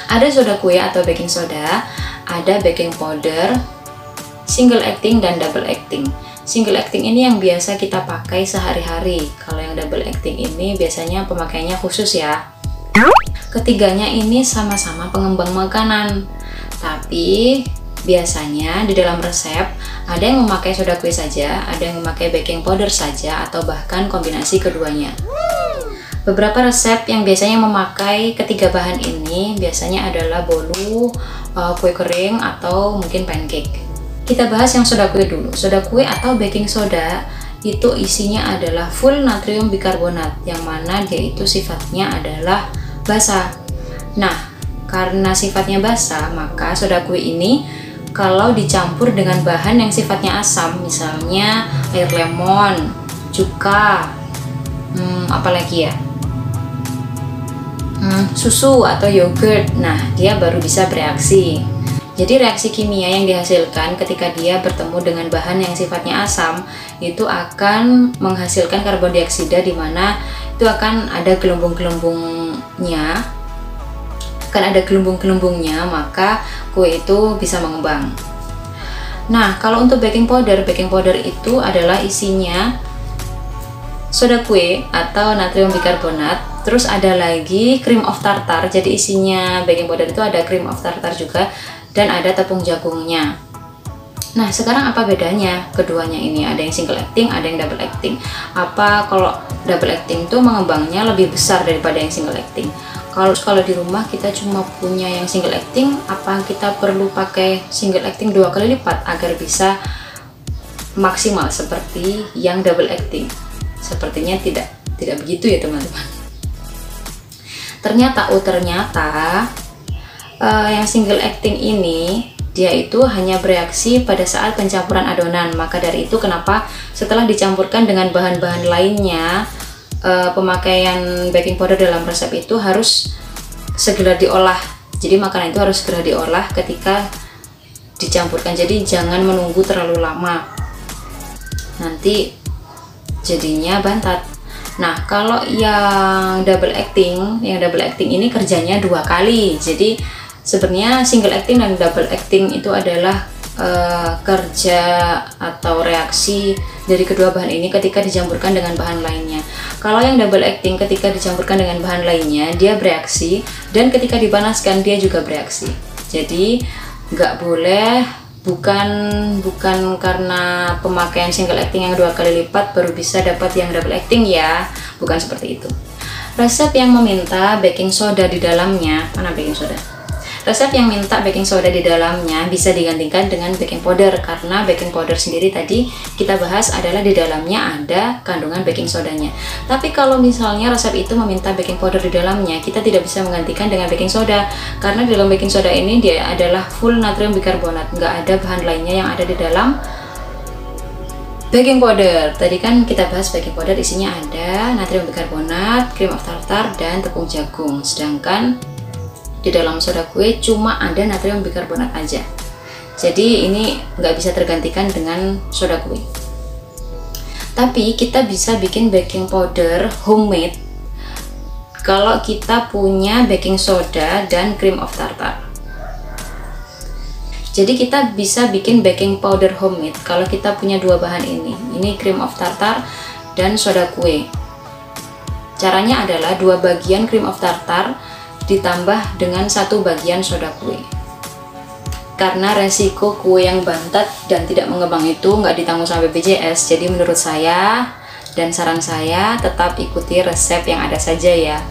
Ada soda kue atau baking soda, ada baking powder, single acting dan double acting. Single acting ini yang biasa kita pakai sehari-hari. Kalau yang double acting ini biasanya pemakaiannya khusus ya. Ketiganya ini sama-sama pengembang makanan, tapi biasanya di dalam resep ada yang memakai soda kue saja, ada yang memakai baking powder saja, atau bahkan kombinasi keduanya. Beberapa resep yang biasanya memakai ketiga bahan ini biasanya adalah bolu, kue kering, atau mungkin pancake. Kita bahas yang soda kue dulu. Soda kue atau baking soda itu isinya adalah full natrium bikarbonat, yang mana dia itu sifatnya adalah basa. Nah, karena sifatnya basa, maka soda kue ini kalau dicampur dengan bahan yang sifatnya asam, misalnya air lemon, cuka, apalagi ya, susu atau yogurt, nah dia baru bisa bereaksi. Jadi reaksi kimia yang dihasilkan ketika dia bertemu dengan bahan yang sifatnya asam itu akan menghasilkan karbon dioksida, di mana itu akan ada gelembung-gelembungnya, maka kue itu bisa mengembang. Nah, kalau untuk baking powder itu adalah isinya soda kue atau natrium bikarbonat, terus ada lagi cream of tartar. Jadi isinya baking powder itu ada cream of tartar juga, dan ada tepung jagungnya. Nah, sekarang apa bedanya keduanya ini? Ada yang single acting, ada yang double acting. Apa kalau double acting itu mengembangnya lebih besar daripada yang single acting? Kalau di rumah kita cuma punya yang single acting, apa kita perlu pakai single acting 2 kali lipat agar bisa maksimal seperti yang double acting? Sepertinya tidak begitu ya teman-teman. Ternyata yang single acting ini dia itu hanya bereaksi pada saat pencampuran adonan. Maka dari itu kenapa setelah dicampurkan dengan bahan-bahan lainnya, pemakaian baking powder dalam resep itu harus segera diolah. Jadi makanan itu harus segera diolah ketika dicampurkan. Jadi jangan menunggu terlalu lama, nanti jadinya bantat. Nah, kalau yang double acting ini kerjanya 2 kali. Jadi sebenarnya single acting dan double acting itu adalah kerja atau reaksi dari kedua bahan ini ketika dicampurkan dengan bahan lainnya. Kalau yang double acting ketika dicampurkan dengan bahan lainnya dia bereaksi, dan ketika dipanaskan dia juga bereaksi. Jadi nggak boleh, bukan karena pemakaian single acting yang 2 kali lipat baru bisa dapat yang double acting ya, bukan seperti itu. Resep yang meminta baking soda di dalamnya, mana baking soda? Resep yang minta baking soda di dalamnya bisa digantikan dengan baking powder, karena baking powder sendiri tadi kita bahas adalah di dalamnya ada kandungan baking sodanya. Tapi kalau misalnya resep itu meminta baking powder di dalamnya, kita tidak bisa menggantikan dengan baking soda, karena di dalam baking soda ini dia adalah full natrium bikarbonat, nggak ada bahan lainnya yang ada di dalam baking powder. Tadi kan kita bahas baking powder isinya ada natrium bikarbonat, cream of tartar, dan tepung jagung. Sedangkan di dalam soda kue cuma ada natrium bikarbonat aja. Jadi ini nggak bisa tergantikan dengan soda kue. Tapi kita bisa bikin baking powder homemade kalau kita punya baking soda dan cream of tartar. Jadi kita bisa bikin baking powder homemade kalau kita punya 2 bahan ini. Ini cream of tartar dan soda kue. Caranya adalah 2 bagian cream of tartar ditambah dengan 1 bagian soda kue. Karena resiko kue yang bantat dan tidak mengembang itu nggak ditanggung sama BPJS, jadi menurut saya dan saran saya tetap ikuti resep yang ada saja ya.